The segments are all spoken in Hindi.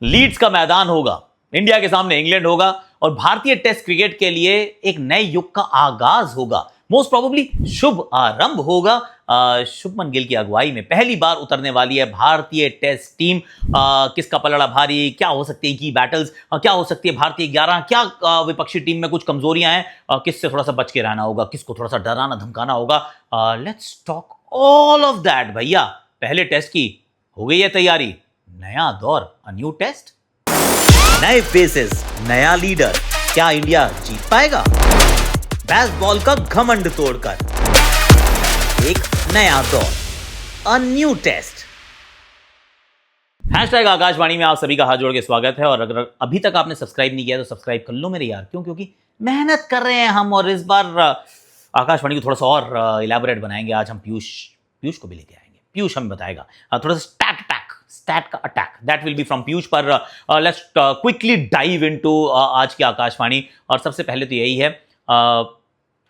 लीड्स का मैदान होगा, इंडिया के सामने इंग्लैंड होगा और भारतीय टेस्ट क्रिकेट के लिए एक नए युग का आगाज होगा। मोस्ट प्रोबेबली शुभ आरंभ होगा। शुभमन गिल की अगुवाई में पहली बार उतरने वाली है भारतीय टेस्ट टीम। किसका पलड़ा भारी, क्या हो सकती है की बैटल्स, क्या हो सकती है भारतीय 11, क्या विपक्षी टीम में कुछ कमजोरियां हैं, किससे थोड़ा सा बच के रहना होगा, किसको थोड़ा सा डराना धमकाना होगा। Let's talk all of that भैया। पहले टेस्ट की हो गई है तैयारी, नया दौर, अ न्यू टेस्ट, नए फेसेस, नया लीडर। क्या इंडिया जीत पाएगा बेसबॉल का घमंड तोड़कर? एक नया दौर, a new test. Hashtag Akashvani में आप सभी का हाथ जोड़ के स्वागत है। और अगर अभी तक आपने सब्सक्राइब नहीं किया तो सब्सक्राइब कर लो मेरे यार। क्यों? क्योंकि मेहनत कर रहे हैं हम और इस बार आकाशवाणी को थोड़ा सा और इलेबोरेट बनाएंगे। आज हम पीयूष को भी लेके आएंगे। पीयूष हमें बताएगा थोड़ा सा स्टैट का attack, that will be from Piyush. पर लेट्स क्विकली डाइव इनटू आज की आकाशवाणी। और सबसे पहले तो यही है,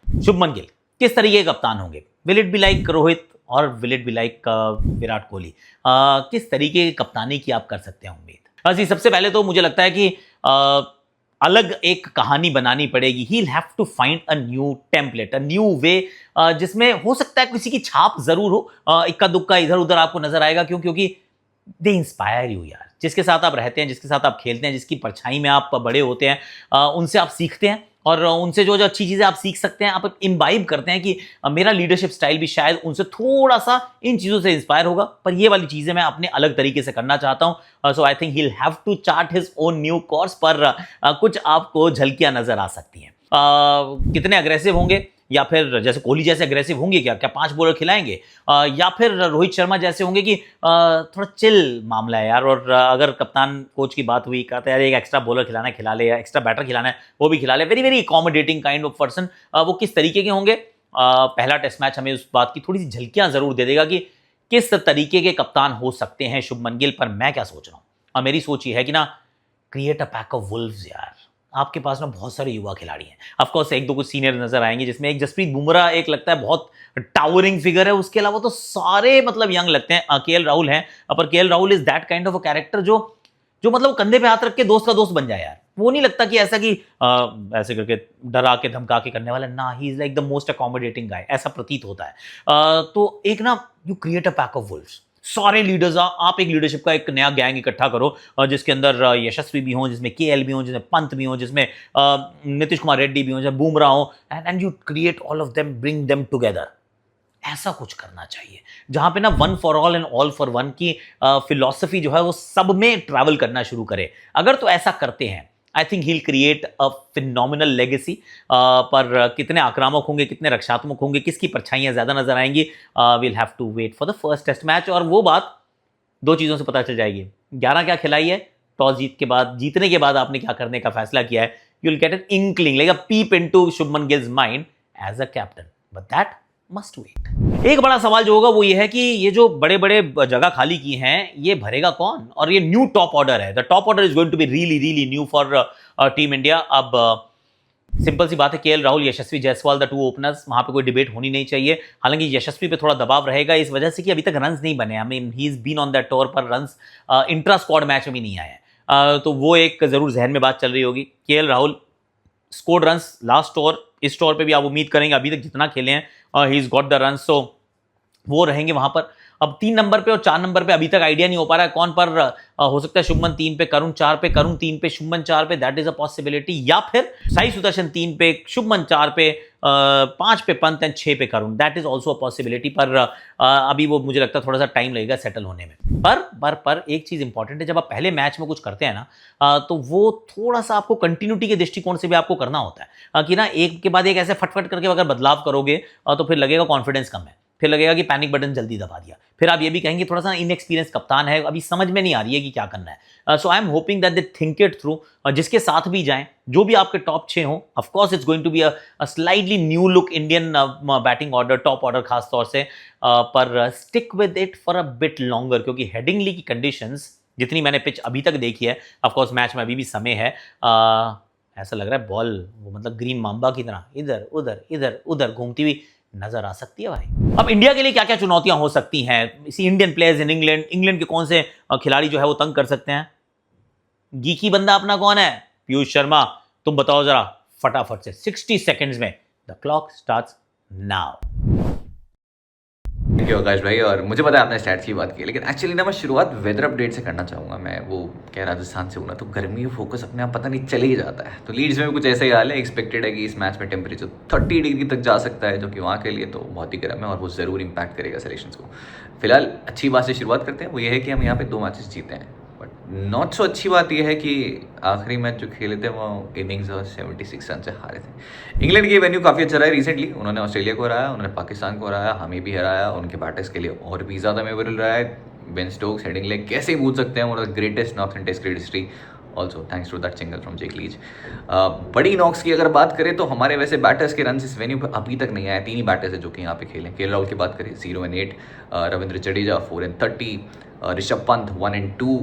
शुभमन गिल किस तरीके के कप्तान होंगे? Will it be like Rohit और will it be like Virat Kohli? किस तरीके की कप्तानी की आप कर सकते हैं उम्मीद? जी, सबसे पहले तो मुझे लगता है कि अलग एक कहानी बनानी पड़ेगी। He will have to find a new template, a new way, जिसमें हो सकता है किसी की छाप जरूर हो, इक्का दुक्का इधर उधर आपको नजर आएगा। क्यों? क्योंकि दे इंस्पायर यू यार। जिसके साथ आप रहते हैं, जिसके साथ आप खेलते हैं, जिसकी परछाई में आप बड़े होते हैं, उनसे आप सीखते हैं और उनसे जो जो अच्छी चीज़ें आप सीख सकते हैं, आप इम्बाइब करते हैं कि मेरा लीडरशिप स्टाइल भी शायद उनसे थोड़ा सा इन चीज़ों से इंस्पायर होगा। पर ये वाली चीज़ें मैं अपने अलग तरीके से करना चाहता हूँ। So I think he will have to chart his own new course. पर कुछ आपको झलकियां नजर आ सकती हैं। कितने अग्रेसिव होंगे, या फिर जैसे कोहली जैसे अग्रेसिव होंगे, क्या 5 बॉलर खिलाएंगे, या फिर रोहित शर्मा जैसे होंगे कि थोड़ा चिल मामला है यार। और अगर कप्तान कोच की बात हुई, कहते हैं यार एक एक्स्ट्रा बॉलर खिलाना है खिला ले, या एक्स्ट्रा बैटर खिलाना है वो भी खिला ले। Very very accommodating kind of person. वो किस तरीके के होंगे? पहला टेस्ट मैच हमें उस बात की थोड़ी सी झलकियां जरूर दे देगा कि किस तरीके के कप्तान हो सकते हैं शुभमन गिल। पर मैं क्या सोच रहा हूँ, और मेरी सोच ये है कि ना, create a pack of Wolves यार। आपके पास ना बहुत सारे युवा खिलाड़ी हैं। ऑफ कोर्स एक दो कुछ सीनियर नजर आएंगे, जिसमें एक जसप्रीत बुमराह एक लगता है बहुत टावरिंग फिगर है। उसके अलावा तो सारे मतलब यंग लगते हैं। केएल राहुल हैं, पर KL Rahul is that kind of a character जो मतलब कंधे पे हाथ रख के दोस्त का दोस्त बन जाए यार। वो नहीं लगता कि ऐसा कि ऐसे करके डरा के धमका के करने वाला ना। He is like the most accommodating guy, ऐसा प्रतीत होता है। तो एक ना, you create a pack of wolves. सारे लीडर्स, आप एक लीडरशिप का एक नया गैंग इकट्ठा करो, जिसके अंदर यशस्वी भी हों, जिसमें केएल भी हों, जिसमें पंत भी हों, जिसमें नीतीश कुमार रेड्डी भी हों, जिसमें बुमराह हो, and you create all of them, bring them together. ऐसा कुछ करना चाहिए जहां पे ना one for all and all for one की फिलॉसफी जो है वो सब में ट्रैवल करना शुरू करे। अगर तो ऐसा करते हैं, आई think he will create a phenomenal legacy. पर कितने आक्रामक होंगे, कितने रक्षात्मक होंगे, किसकी परछाइयां ज्यादा नजर आएंगी, will have to wait for the first test match. और वो बात दो चीजों से पता चल जाएगी। 11 क्या खिलाई है, टॉस जीतने के बाद आपने क्या करने का फैसला किया है। You will get an inkling, like a peep into Shubman Gill's mind as a captain. But that must wait. एक बड़ा सवाल जो होगा वो ये है कि ये जो बड़े बड़े जगह खाली की हैं, ये भरेगा कौन? और ये न्यू टॉप ऑर्डर है। The top order is going to be really really new for team India. अब सिंपल सी बात है, KL Rahul, Yashasvi Jaiswal, the two openers, वहां पे कोई डिबेट होनी नहीं चाहिए। हालांकि यशस्वी पे थोड़ा दबाव रहेगा इस वजह से कि अभी तक रन्स नहीं बने। I mean he is been on that tour, पर रन्स इंट्रा स्क्वाड मैच में भी नहीं आए। तो वो एक जरूर जहन में बात चल रही होगी। KL Rahul scored runs last tour, इस टूर पे भी आप उम्मीद करेंगे अभी तक जितना खेले हैं he is got the run, so वो रहेंगे वहां पर। अब 3 नंबर पे और 4 नंबर पे अभी तक आइडिया नहीं हो पा रहा है कौन पर हो सकता है। शुभमन 3 पे, करुण 4 पे, करुण 3 पे, शुभमन 4 पे, दैट इज अ पॉसिबिलिटी। या फिर साई सुदर्शन 3 पे, शुभमन 4 पे, 5 पे पंत एंड 6 पे Karun, that is also a possibility. पर अभी वो मुझे लगता है थोड़ा सा टाइम लगेगा सेटल होने में। पर एक चीज इंपॉर्टेंट है, जब आप पहले मैच में कुछ करते हैं ना, तो वो थोड़ा सा आपको कंटिन्यूटी के दृष्टिकोण से भी आपको करना होता है। कि ना एक के बाद एक ऐसे फटफट करके अगर बदलाव करोगे तो फिर लगेगा कॉन्फिडेंस कम है, फिर लगेगा कि पैनिक बटन जल्दी दबा दिया, फिर आप ये भी कहेंगे थोड़ा सा इनएक्सपीरियंस कप्तान है, अभी समझ में नहीं आ रही है कि क्या करना है। So I am hoping that they think it through. जिसके साथ भी जाएं, जो भी आपके टॉप 6 हो, of course it's going to be a slightly new look Indian batting order, top order खास तौर से। पर stick with it for a bit longer, क्योंकि हेडिंगली की कंडीशंस जितनी मैंने पिच अभी तक देखी है, ऑफ कोर्स मैच में अभी भी समय है, ऐसा लग रहा है बॉल वो मतलब ग्रीन मांबा की तरह इधर उधर घूमती हुई नजर आ सकती है भाई। अब इंडिया के लिए क्या क्या चुनौतियां हो सकती हैं? इसी इंडियन प्लेयर्स इन इंग्लैंड के कौन से खिलाड़ी जो है वो तंग कर सकते हैं? गीकी बंदा अपना कौन है? पीयूष शर्मा। तुम बताओ जरा फटाफट से 60 सेकंड्स में। The clock starts now. Thank you Akash भाई। और मुझे पता है आपने स्टैट्स की बात की, लेकिन एक्चुअली ना मैं शुरुआत वेदर अपडेट से करना चाहूँगा। मैं वो क्या राजस्थान से हूँ ना, तो गर्मी का फोकस अपने आप पता नहीं चले ही जाता है। तो लीड्स में भी कुछ ऐसा ही हाल है। एक्सपेक्टेड है कि इस मैच में टेम्परेचर 30 डिग्री तक जा सकता है, जो कि वहाँ के लिए तो बहुत ही गर्म है और वो ज़रूर इंपैक्ट करेगा सेलेक्शंस को। फिलहाल अच्छी बात से शुरुआत करते हैं, वो ये है कि हम यहाँ पे 2 मैचेस जीते हैं। बट नॉट सो अच्छी बात यह है कि आखिरी मैच जो खेले थे वो इनिंग्स और 76 रन से हारे थे। इंग्लैंड की वेन्यू काफ़ी अच्छा रहा है रिसेंटली। उन्होंने ऑस्ट्रेलिया को हराया, उन्होंने पाकिस्तान को हराया, हमें भी हराया। उनके बैटर्स के लिए और भी ज़्यादा मेमोरेबल रहा है। बेन स्टोक्स, हेडिंग्ले, कैसे ही भूल सकते हैं, one of the greatest knocks in test cricket history. Also thanks to that single from Jack Leach. बड़ी नॉक्स की अगर बात करें तो हमारे वैसे बैटर्स के रन इस वेन्यू पर अभी तक नहीं आए। 3 ही बैटर्स है जो कि यहाँ पे खेले। केएल राहुल की बात करें 0 and 8, Ravindra Jadeja 4 and 30, Rishabh Pant 1 and 2।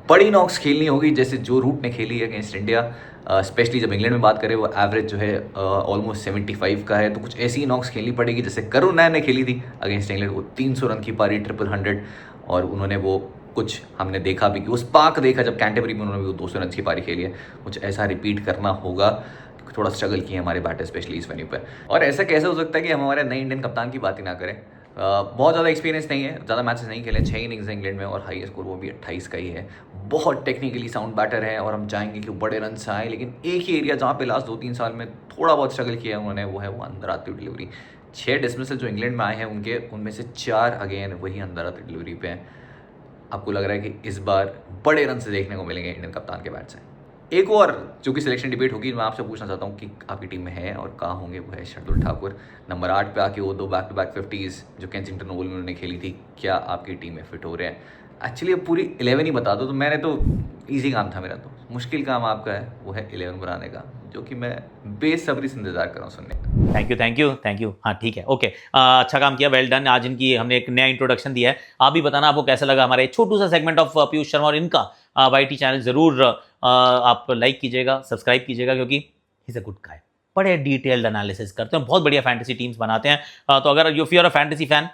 बड़ी नॉक्स खेलनी होगी जैसे जो रूट ने खेली है अगेंस्ट इंडिया। स्पेशली जब इंग्लैंड में बात करें, वो एवरेज जो है ऑलमोस्ट 75 का है। तो कुछ ऐसी नॉक्स खेलनी पड़ेगी जैसे करुण नायर ने खेली थी अगेंस्ट इंग्लैंड। वो 300 रन की पारी, 100, और उन्होंने वो कुछ हमने देखा भी कि उस पाक देखा जब कैंटरबरी में उन्होंने भी 200 रन की पारी खेली है। कुछ ऐसा रिपीट करना होगा। थोड़ा स्ट्रगल किए हमारे बैटर स्पेशली इस वेन्यू पर। और ऐसा कैसे हो सकता है कि हम हमारे नए इंडियन कप्तान की बात ही ना करें। बहुत ज़्यादा एक्सपीरियंस नहीं है, ज़्यादा मैचेस नहीं खेले, 6 इनिंग्स है इंग्लैंड में और हाई स्कोर वो भी 28 का ही है। बहुत टेक्निकली साउंड बैटर है और हम चाहेंगे कि बड़े रन आए। लेकिन एक ही एरिया जहाँ पे लास्ट 2-3 साल में थोड़ा बहुत स्ट्रगल किया है उन्होंने, वो है वो अंदर आती डिलीवरी। 6 डिसमिसल जो इंग्लैंड में आए हैं उनके, उनमें से 4 अगेन वही अंदर आती डिलीवरी पे हैं। आपको लग रहा है कि इस बार बड़े रन से देखने को मिलेंगे इंडियन कप्तान के बैट से। एक और जो कि सिलेक्शन डिबेट होगी, मैं आपसे पूछना चाहता हूँ कि आपकी टीम में है और कहाँ होंगे, वो है शार्दुल ठाकुर। नंबर 8 पे आके वो 2 बैक टू बैक 50s जो केंसिंगटन ओवल में उन्होंने खेली थी, क्या आपकी टीम में फिट हो रहे हैं? एक्चुअली अब पूरी 11 ही बता दो। तो मैंने तो ईजी काम था मेरा, तो मुश्किल काम आपका है, वो है 11 बनाने का, जो कि मैं बेसब्री से इंतजार कर रहा हूँ सुनने का। Thank you. हाँ ठीक है, ओके। अच्छा काम किया, वेल डन। आज इनकी हमने एक नया इंट्रोडक्शन दिया है। आप भी बताना आपको कैसा लगा हमारे छोटू सा सेगमेंट ऑफ पीयूष शर्मा और इनका वाईटी चैनल। जरूर आप लाइक कीजिएगा, सब्सक्राइब कीजिएगा, क्योंकि he is a good guy. बड़े डिटेल्ड एनालिसिस करते हैं, बहुत बढ़िया फैंटेसी टीम्स बनाते हैं। तो अगर you are a fantasy fan,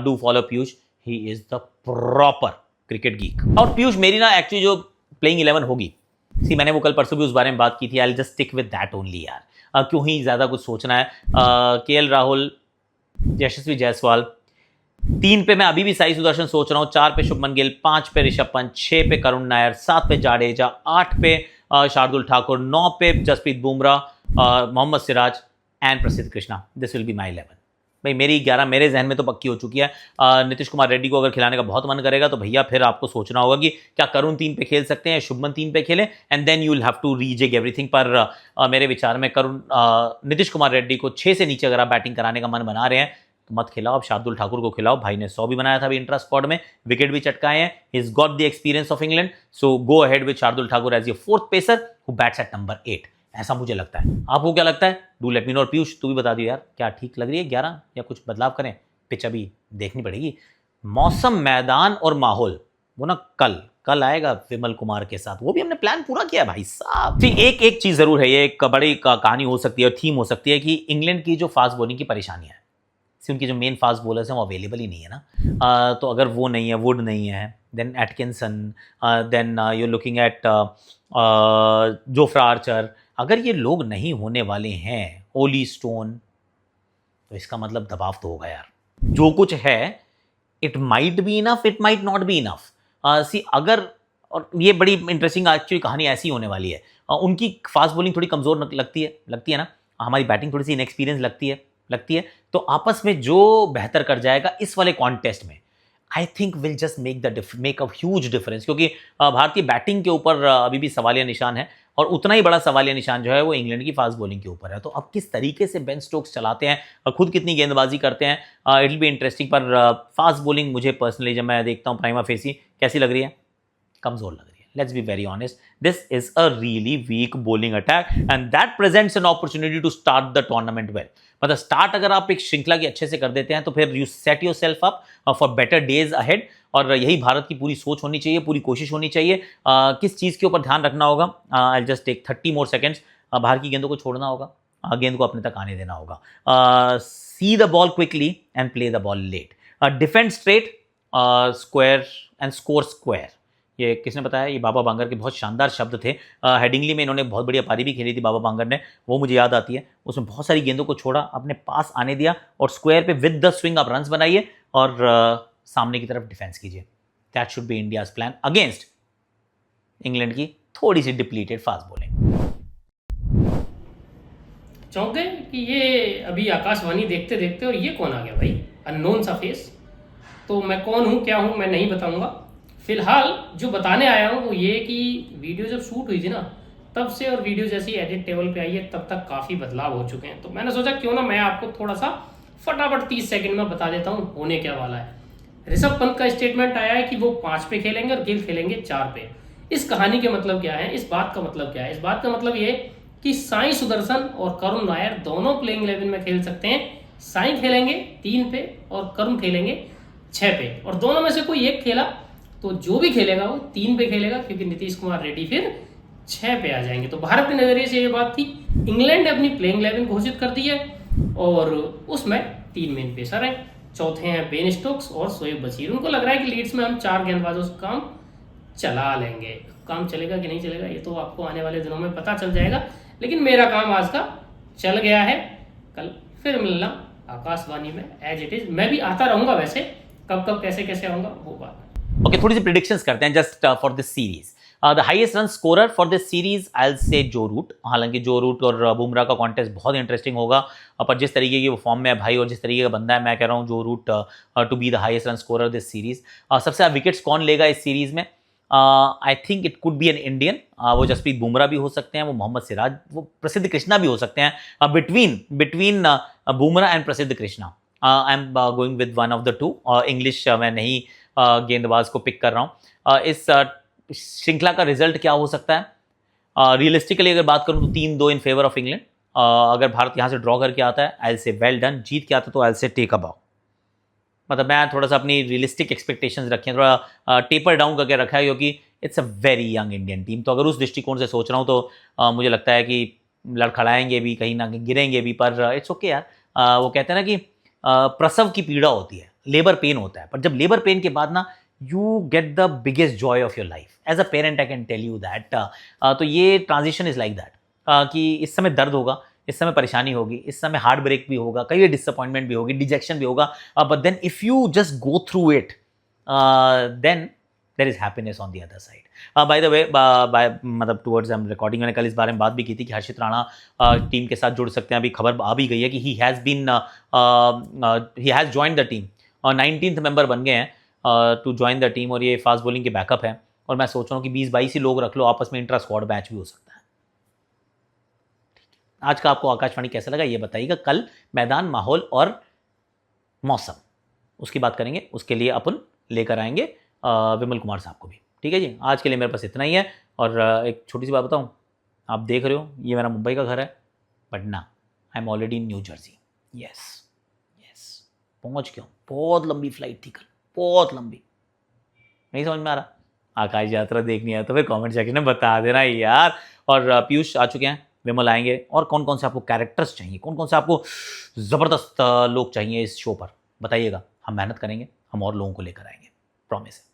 do follow Piyush. He is the proper cricket geek. और पीयूष, मेरी ना एक्चुअली जो प्लेइंग 11 होगी, सी मैंने वो कल परसों भी उस बारे में बात की थी। I will just stick with that only यार। क्यों ही ज़्यादा कुछ सोचना है। केएल राहुल, यशस्वी जायसवाल। 3 पे मैं अभी भी साई सुदर्शन सोच रहा हूँ। 4 पे शुभमन गिल, 5 पे ऋषभ पंत, 6 पे करुण नायर, 7 पे जाडेजा, 8 पे शार्दुल ठाकुर, 9 पे जसप्रीत बुमराह, मोहम्मद सिराज एंड प्रसिद्ध Krishna. This will be my 11। भाई मेरी 11 मेरे जहन में तो पक्की हो चुकी है। नीतीश कुमार रेड्डी को अगर खिलाने का बहुत मन करेगा तो भैया फिर आपको सोचना होगा कि क्या करुण 3 पे खेल सकते हैं, शुभमन 3 पे खेले, and then you will have to rejig everything. पर मेरे विचार में करुण नीतीश कुमार रेड्डी को 6 से नीचे अगर आप बैटिंग कराने का मन बना रहे हैं तो मत खिलाओ। आप शार्दुल ठाकुर को खिलाओ। भाई ने 100 भी बनाया था अभी इंट्रा स्क्वाड में, विकेट भी चटकाए हैं। He is got the experience of England, so go ahead with Shardul Thakur as your 4th pacer who bats at number 8। ऐसा मुझे लगता है। आपको क्या लगता है? Do let me know. और पीयूष तू भी बता दियो यार, क्या ठीक लग रही है 11 या कुछ बदलाव करें? पिच अभी देखनी पड़ेगी। मौसम, मैदान और माहौल वो ना कल आएगा विमल कुमार के साथ। वो भी हमने प्लान पूरा किया भाई साहब। ठीक, एक चीज जरूर है, ये एक बड़ी कहानी हो सकती है और थीम हो सकती है कि इंग्लैंड की जो फास्ट बॉलिंग की परेशानी है, उनकी जो मेन फास्ट बॉलर्स हैं वो अवेलेबल ही नहीं है ना। तो अगर वो नहीं है, वुड नहीं है, then Atkinson, then you looking at Jofra Archer. अगर ये लोग नहीं होने वाले हैं, ओली स्टोन, तो इसका मतलब दबाव तो होगा यार। जो कुछ है, it might be enough, it might not be enough. See अगर, और ये बड़ी इंटरेस्टिंग एक्चुअली कहानी ऐसी होने वाली है। उनकी फास्ट बॉलिंग थोड़ी कमज़ोर लगती है ना, हमारी बैटिंग थोड़ी सी इनएक्सपीरियंस लगती है। तो आपस में जो बेहतर कर जाएगा इस वाले कॉन्टेस्ट में, I think will just make a huge difference. क्योंकि भारतीय बैटिंग के ऊपर अभी भी सवालिया निशान है, और उतना ही बड़ा सवालिया निशान जो है वो इंग्लैंड की फास्ट बॉलिंग के ऊपर है। तो अब किस तरीके से बेन स्टोक्स चलाते हैं, खुद कितनी गेंदबाजी करते हैं, इट विल बी इंटरेस्टिंग। पर फास्ट बॉलिंग मुझे पर्सनली जब मैं देखता हूँ प्राइमा फेसी, कैसी लग रही है? कमजोर लग रही है। Let's be very honest. This is a really weak bowling attack, and that presents an opportunity to start the tournament well. मतलब स्टार्ट अगर आप एक श्रृंखला की अच्छे से कर देते हैं तो फिर you set your self up for better days ahead. और यही भारत की पूरी सोच होनी चाहिए, पूरी कोशिश होनी चाहिए। किस चीज़ के ऊपर ध्यान रखना होगा? I just take 30 more seconds। बाहर की गेंदों को छोड़ना होगा, गेंद को अपने तक आने देना होगा। See the ball quickly and play the ball late. Defend straight, square and score square. ये किसने बताया? ये बाबा बांगर के बहुत शानदार शब्द थे। हेडिंगली में इन्होंने बहुत बढ़िया पारी भी खेली थी बाबा बांगर ने, वो मुझे याद आती है। उसमें बहुत सारी गेंदों को छोड़ा, अपने पास आने दिया और स्क्वायर पे विद द स्विंग आप रन्स बनाइए और सामने की तरफ डिफेंस कीजिए। That should be India's plan against England की थोड़ी सी डिप्लीटेड फास्ट बॉलिंग। चौंक गए कि ये अभी आकाशवाणी देखते देखते और ये कौन आ गया भाई, अननोन सा फेस। तो मैं कौन हूँ क्या हूँ मैं नहीं बताऊंगा। फिलहाल जो बताने आया हूँ वो ये कि वीडियो जब शूट हुई थी ना तब से और वीडियो जैसी एडिट टेबल पे आई है तब तक काफ़ी बदलाव हो चुके हैं। तो मैंने सोचा क्यों ना मैं आपको थोड़ा सा फटाफट 30 सेकंड में बता देता हूँ होने क्या वाला है। ऋषभ पंत का स्टेटमेंट आया है कि वो 5 पे खेलेंगे और गिल खेलेंगे 4 पे। इस कहानी के मतलब क्या है, इस बात का मतलब क्या है? इस बात का मतलब ये कि साई सुदर्शन और करुण नायर दोनों प्लेइंग 11 में खेल सकते हैं। साई खेलेंगे 3 पे और करुण खेलेंगे 6 पे, और दोनों में से कोई एक खेला तो जो भी खेलेगा वो 3 पे खेलेगा, क्योंकि नीतीश कुमार रेड्डी फिर 6 पे आ जाएंगे। तो भारत के नजरिए से ये बात थी। इंग्लैंड ने अपनी प्लेइंग 11 घोषित कर दी है और उसमें 3 मेन पेसर हैं। चौथे हैं बेन स्टोक्स और शोएब बशीर। उनको लग रहा है कि लीड्स में हम 4 गेंदबाजों से काम चला लेंगे। काम चलेगा कि नहीं चलेगा ये तो आपको आने वाले दिनों में पता चल जाएगा, लेकिन मेरा काम आज का चल गया है। कल फिर मिलना आकाशवाणी में एज इट इज। मैं भी आता रहूंगा वैसे, कब कब कैसे कैसे आऊंगा वो बात। ओके, थोड़ी सी प्रिडिक्शंस करते हैं just for this series. The highest run scorer for this series I will say जो रूट। हालांकि जो रूट और बुमराह का कॉन्टेस्ट बहुत इंटरेस्टिंग होगा, पर जिस तरीके की वो फॉर्म में है भाई और जिस तरीके का बंदा है, मैं कह रहा हूँ जो Root to be the highest run scorer this series. सबसे ज्यादा विकेट्स कौन लेगा इस सीरीज में? I think it could be an Indian. वो जसप्रीत बुमराह भी हो सकते हैं, वो मोहम्मद सिराज, वो प्रसिद्ध कृष्णा भी हो सकते हैं। बिटवीन बुमराह एंड प्रसिद्ध Krishna I am going with one of the two. English मैं नहीं गेंदबाज को पिक कर रहा हूँ। इस श्रृंखला का रिजल्ट क्या हो सकता है? रियलिस्टिकली अगर बात करूँ तो 3-2 इन फेवर ऑफ इंग्लैंड। अगर भारत यहाँ से ड्रॉ करके आता है आई से वेल डन, जीत के आता तो आई से टेक अ बाउ। मतलब मैं थोड़ा सा अपनी रियलिस्टिक एक्सपेक्टेशंस रखे हैं, थोड़ा टेपर डाउन करके रखा है, क्योंकि it's a very young Indian team. तो अगर उस दृष्टिकोण से सोच रहा हूँ तो मुझे लगता है कि लड़खड़ाएंगे भी, कहीं ना कहीं गिरेंगे भी, पर इट्स ओके यार। वो कहते हैं ना कि प्रसव की पीड़ा होती है, लेबर पेन होता है, पर जब लेबर पेन के बाद ना you get the biggest joy of your life. As a parent I can tell you that. तो ये ट्रांजिशन इज लाइक दैट कि इस समय दर्द होगा, इस समय परेशानी होगी, इस समय हार्ट ब्रेक भी होगा, कई डिसअपॉइंटमेंट भी होगी, डिजेक्शन भी होगा, but then if you just go through it then there is happiness on the other side. By the way, मतलब टुवर्ड्स हम रिकॉर्डिंग मैंने कल इस बारे में बात भी की थी कि हर्षित राणा टीम के साथ जुड़ सकते हैं। अभी खबर आ भी गई है कि he has joined the team और 19th मेंबर बन गए हैं टू ज्वाइन द टीम, और ये फास्ट बॉलिंग के बैकअप है। और मैं सोच रहा हूँ कि 20-22 ही लोग रख लो, आपस में इंट्रा स्क्वाड मैच भी हो सकता है। आज का आपको आकाशवाणी कैसा लगा ये बताइएगा। कल मैदान, माहौल और मौसम उसकी बात करेंगे, उसके लिए अपन लेकर आएंगे विमल कुमार साहब को भी। ठीक है जी, आज के लिए मेरे पास इतना ही है। और एक छोटी सी बात बताऊं, आप देख रहे हो ये मेरा मुंबई का घर है, बट ना I am already in new Jersey. Yes पहुंच गया हूँ। बहुत लंबी फ्लाइट थी कल, बहुत लंबी। नहीं समझ में आ रहा आकाश यात्रा देखनी है तो फिर कमेंट सेक्शन में बता देना यार। और पीयूष आ चुके हैं, विमल आएंगे, और कौन कौन से आपको कैरेक्टर्स चाहिए, कौन कौन से आपको ज़बरदस्त लोग चाहिए इस शो पर बताइएगा। हम मेहनत करेंगे, हम और लोगों को लेकर आएंगे, प्रॉमिस है।